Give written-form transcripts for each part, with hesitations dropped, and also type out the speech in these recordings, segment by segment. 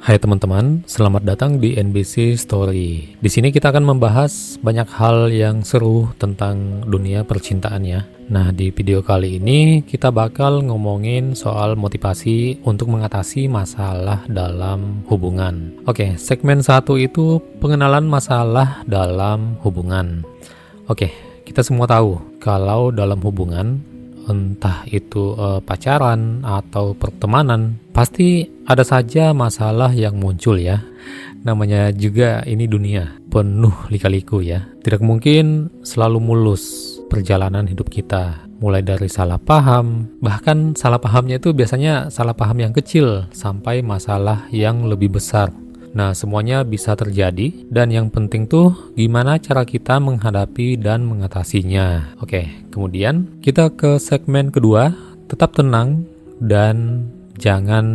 Hai teman-teman, selamat datang di NBC Story. Di sini kita akan membahas banyak hal yang seru tentang dunia percintaan ya. Nah, di video kali ini kita bakal ngomongin soal motivasi untuk mengatasi masalah dalam hubungan. Oke, segmen 1 itu pengenalan masalah dalam hubungan. Oke, kita semua tahu kalau dalam hubungan, entah itu pacaran atau pertemanan, pasti ada saja masalah yang muncul ya. Namanya juga ini dunia penuh lika-liku ya. Tidak mungkin selalu mulus perjalanan hidup kita. Mulai dari salah paham, bahkan salah pahamnya itu biasanya salah paham yang kecil sampai masalah yang lebih besar. Nah, semuanya bisa terjadi dan yang penting tuh gimana cara kita menghadapi dan mengatasinya. Oke, kemudian kita ke segmen kedua, tetap tenang dan jangan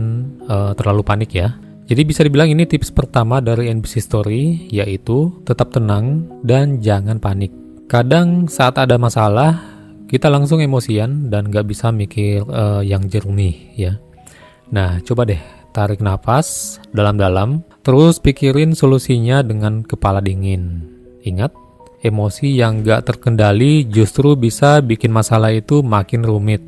terlalu panik ya. Jadi bisa dibilang ini tips pertama dari NBC Story, yaitu tetap tenang dan jangan panik. Kadang saat ada masalah, kita langsung emosian dan gak bisa mikir yang jernih ya. Nah, coba deh tarik nafas dalam-dalam, terus pikirin solusinya dengan kepala dingin. Ingat, emosi yang gak terkendali justru bisa bikin masalah itu makin rumit.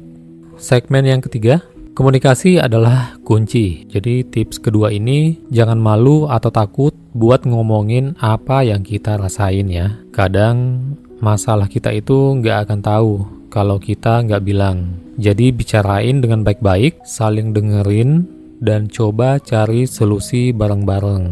Segmen yang ketiga, komunikasi adalah kunci. Jadi tips kedua ini, jangan malu atau takut buat ngomongin apa yang kita rasain ya. Kadang masalah kita itu gak akan tahu kalau kita gak bilang. Jadi bicarain dengan baik-baik, saling dengerin, dan coba cari solusi bareng-bareng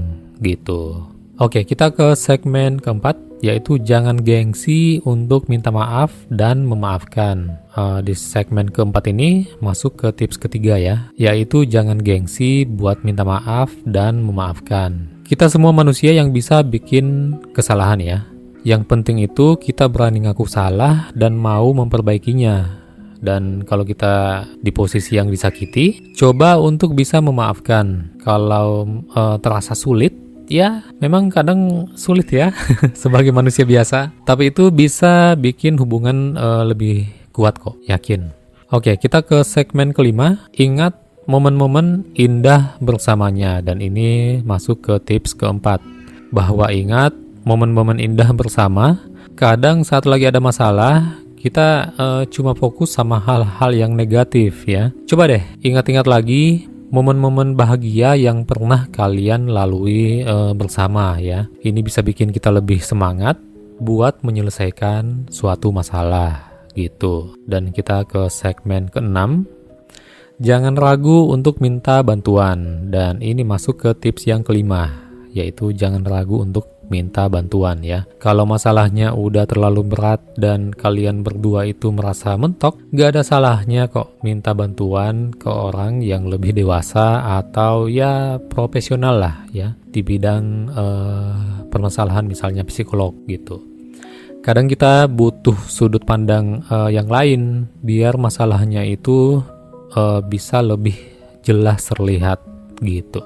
gitu. Oke, kita ke segmen keempat, yaitu jangan gengsi untuk minta maaf dan memaafkan. Di segmen keempat ini masuk ke tips ketiga ya, yaitu jangan gengsi buat minta maaf dan memaafkan. Kita semua manusia yang bisa bikin kesalahan ya. Yang penting itu kita berani ngaku salah dan mau memperbaikinya. Dan kalau kita di posisi yang disakiti, coba untuk bisa memaafkan. Kalau terasa sulit, ya memang kadang sulit ya sebagai manusia biasa. Tapi itu bisa bikin hubungan lebih kuat kok, yakin. Oke, kita ke segmen kelima. Ingat momen-momen indah bersamanya. Dan ini masuk ke tips keempat. Bahwa ingat momen-momen indah bersama. Kadang saat lagi ada masalah, kita cuma fokus sama hal-hal yang negatif ya. Coba deh ingat-ingat lagi momen-momen bahagia yang pernah kalian lalui bersama ya. Ini bisa bikin kita lebih semangat buat menyelesaikan suatu masalah gitu. Dan kita ke segmen ke-6. Jangan ragu untuk minta bantuan. Dan ini masuk ke tips yang kelima, yaitu jangan ragu untuk minta bantuan ya. Kalau masalahnya udah terlalu berat dan kalian berdua itu merasa mentok, gak ada salahnya kok minta bantuan ke orang yang lebih dewasa atau ya profesional lah ya di bidang permasalahan, misalnya psikolog gitu. Kadang kita butuh sudut pandang yang lain biar masalahnya itu bisa lebih jelas terlihat gitu.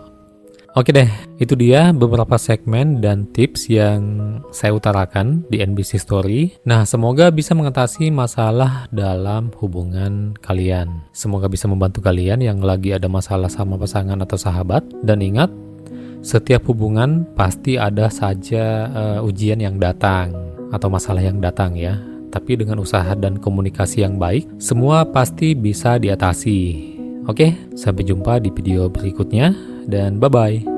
Oke deh, itu dia beberapa segmen dan tips yang saya utarakan di NBC Story. Nah, semoga bisa mengatasi masalah dalam hubungan kalian. Semoga bisa membantu kalian yang lagi ada masalah sama pasangan atau sahabat. Dan ingat, setiap hubungan pasti ada saja ujian yang datang atau masalah yang datang ya. Tapi dengan usaha dan komunikasi yang baik, semua pasti bisa diatasi. Oke, sampai jumpa di video berikutnya. Dan bye-bye.